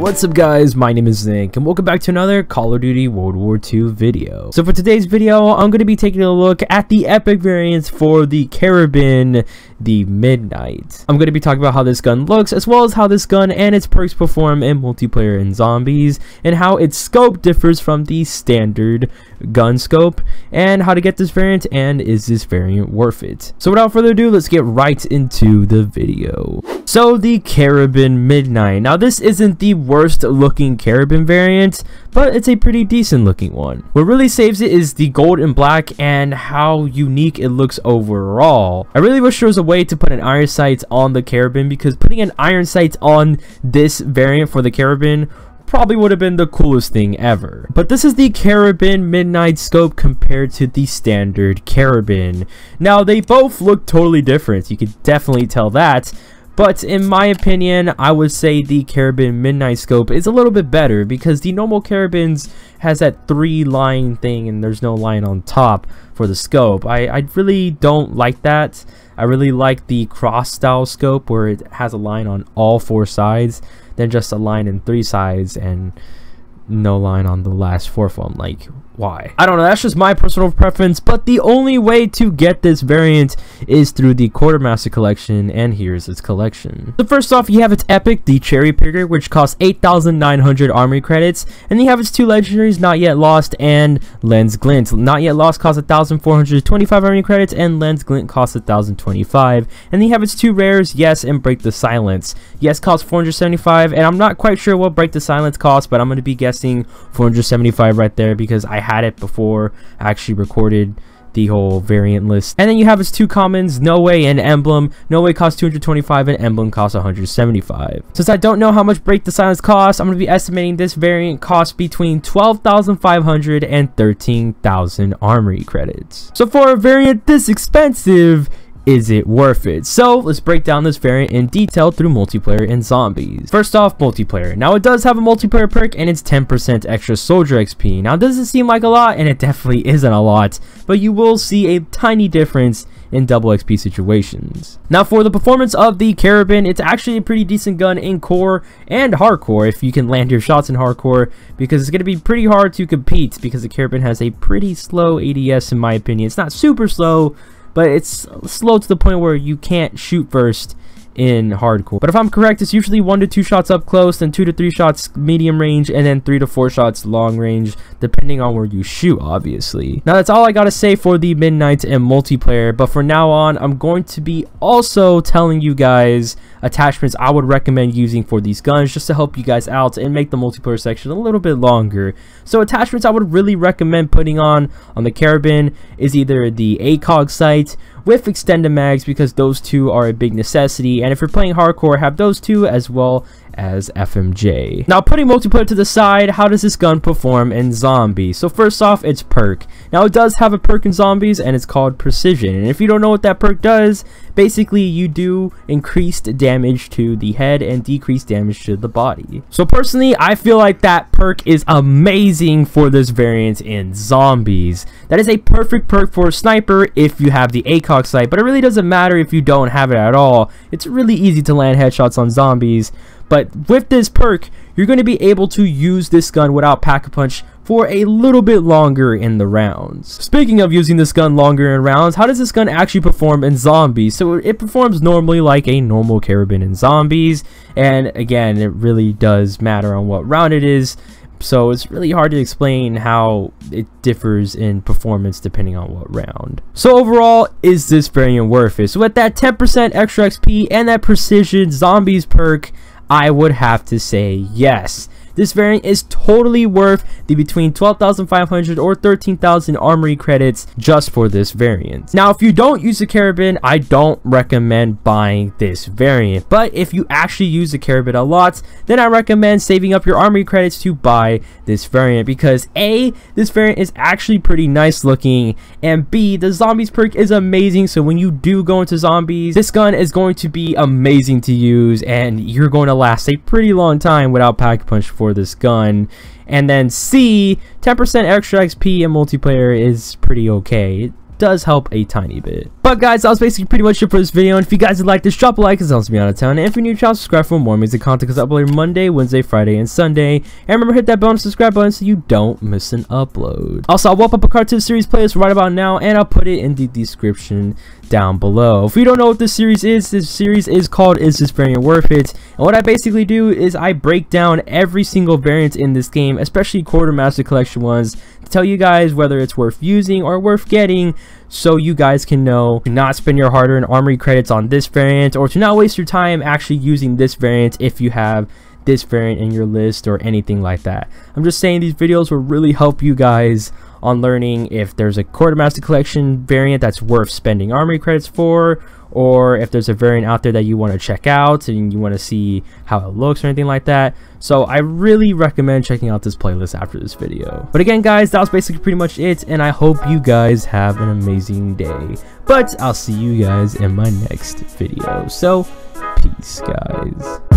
What's up guys, my name is DezNik and welcome back to another Call of Duty World War II video. So for today's video, I'm going to be taking a look at the epic variants for the KARABIN the MIDNIGHT. I'm going to be talking about how this gun looks, as well as how this gun and its perks perform in multiplayer and zombies, and how its scope differs from the standard gun scope, and how to get this variant, and is this variant worth it. So without further ado, let's get right into the video. So the KARABIN MIDNIGHT. Now this isn't the worst looking KARABIN variant, but it's a pretty decent looking one. What really saves it is the gold and black and how unique it looks overall. I really wish there was a way to put an iron sights on the KARABIN, because putting an iron sights on this variant for the KARABIN probably would have been the coolest thing ever. But this is the KARABIN MIDNIGHT scope compared to the standard KARABIN. Now they both look totally different, you could definitely tell that. But in my opinion, I would say the KARABIN MIDNIGHT scope is a little bit better, because the normal KARABINs has that 3-line thing and there's no line on top for the scope. I really don't like that. I really like the cross style scope where it has a line on all 4 sides, then just a line in 3 sides and no line on the last 4th one. Like, why? I don't know, that's just my personal preference, but the only way to get this variant is through the Quartermaster collection, and here's its collection. So first off, you have its epic, the Cherry Picker, which costs 8,900 armory credits, and you have its 2 legendaries, Not Yet Lost and Lens Glint. Not Yet Lost costs 1,425 armory credits, and Lens Glint costs 1,025, and then you have its 2 rares, Yes and Break the Silence. Yes costs 475, and I'm not quite sure what Break the Silence costs, but I'm going to be guessing 475 right there, because I had it before I actually recorded the whole variant list. And then you have its 2 commons, No Way and Emblem. No Way costs 225 and Emblem costs 175. Since I don't know how much Break the Silence costs, I'm going to be estimating this variant costs between 12,500 and 13,000 armory credits. So for a variant this expensive, is it worth it? So let's break down this variant in detail through multiplayer and zombies. First off, multiplayer. Now it does have a multiplayer perk, and it's 10% extra soldier XP. Now it doesn't seem like a lot, and it definitely isn't a lot, but you will see a tiny difference in double XP situations. Now for the performance of the KARABIN, it's actually a pretty decent gun in core and hardcore if you can land your shots in hardcore, because it's going to be pretty hard to compete, because the KARABIN has a pretty slow ADS in my opinion. It's not super slow, but it's slow to the point where you can't shoot first in hardcore. But if I'm correct, it's usually 1 to 2 shots up close, then 2 to 3 shots medium range, and then 3 to 4 shots long range, depending on where you shoot, obviously. Now that's all I gotta say for the MIDNIGHT and multiplayer, but for now on, I'm going to be also telling you guys attachments I would recommend using for these guns, just to help you guys out and make the multiplayer section a little bit longer. So attachments I would really recommend putting on the KARABIN is either the ACOG sight with extended mags, because those 2 are a big necessity, and if you're playing hardcore, have those 2 as well as FMJ. Now putting multiplayer to the side, how does this gun perform in zombies? So first off, its perk. Now it does have a perk in zombies, and it's called Precision, and if you don't know what that perk does, basically you do increased damage to the head and decreased damage to the body. So personally, I feel like that perk is amazing for this variant in zombies. That is a perfect perk for a sniper if you have the ACOG sight, but it really doesn't matter if you don't have it at all. It's really easy to land headshots on zombies. But with this perk, you're going to be able to use this gun without Pack-a-Punch for a little bit longer in the rounds. Speaking of using this gun longer in rounds, how does this gun actually perform in zombies? So it performs normally like a normal KARABIN in zombies, and again, it really does matter on what round it is. So it's really hard to explain how it differs in performance depending on what round. So overall, is this variant worth it? So with that 10% extra XP and that Precision Zombies perk, I would have to say yes. This variant is totally worth the between 12,500 or 13,000 armory credits just for this variant. Now, if you don't use the KARABIN, I don't recommend buying this variant. But if you actually use the KARABIN a lot, then I recommend saving up your armory credits to buy this variant, because A, this variant is actually pretty nice looking, and B, the zombies perk is amazing. So when you do go into zombies, this gun is going to be amazing to use, and you're going to last a pretty long time without Pack-a-Punch for this gun. And then C, 10% extra XP in multiplayer is pretty okay. does help a tiny bit. But guys, that was basically pretty much it for this video, and if you guys would like this, drop a like, because it helps me out a ton, and if you're new to the channel, subscribe for more amazing content, because I upload Monday, Wednesday, Friday, and Sunday, and remember, hit that bell and subscribe button so you don't miss an upload. Also, I'll whip up a cartoon series playlist right about now, and I'll put it in the description down below. If you don't know what this series is called Is This Variant Worth It? And what I basically do is I break down every single variant in this game, especially Quartermaster Collection ones, to tell you guys whether it's worth using or worth getting, so you guys can know to not spend your hard-earned armory credits on this variant, or to not waste your time actually using this variant if you have this variant in your list or anything like that. I'm just saying these videos will really help you guys on learning if there's a Quartermaster Collection variant that's worth spending armory credits for, or if there's a variant out there that you want to check out and you want to see how it looks or anything like that. So I really recommend checking out this playlist after this video. But again guys, that was basically pretty much it, and I hope you guys have an amazing day. But I'll see you guys in my next video. So peace guys.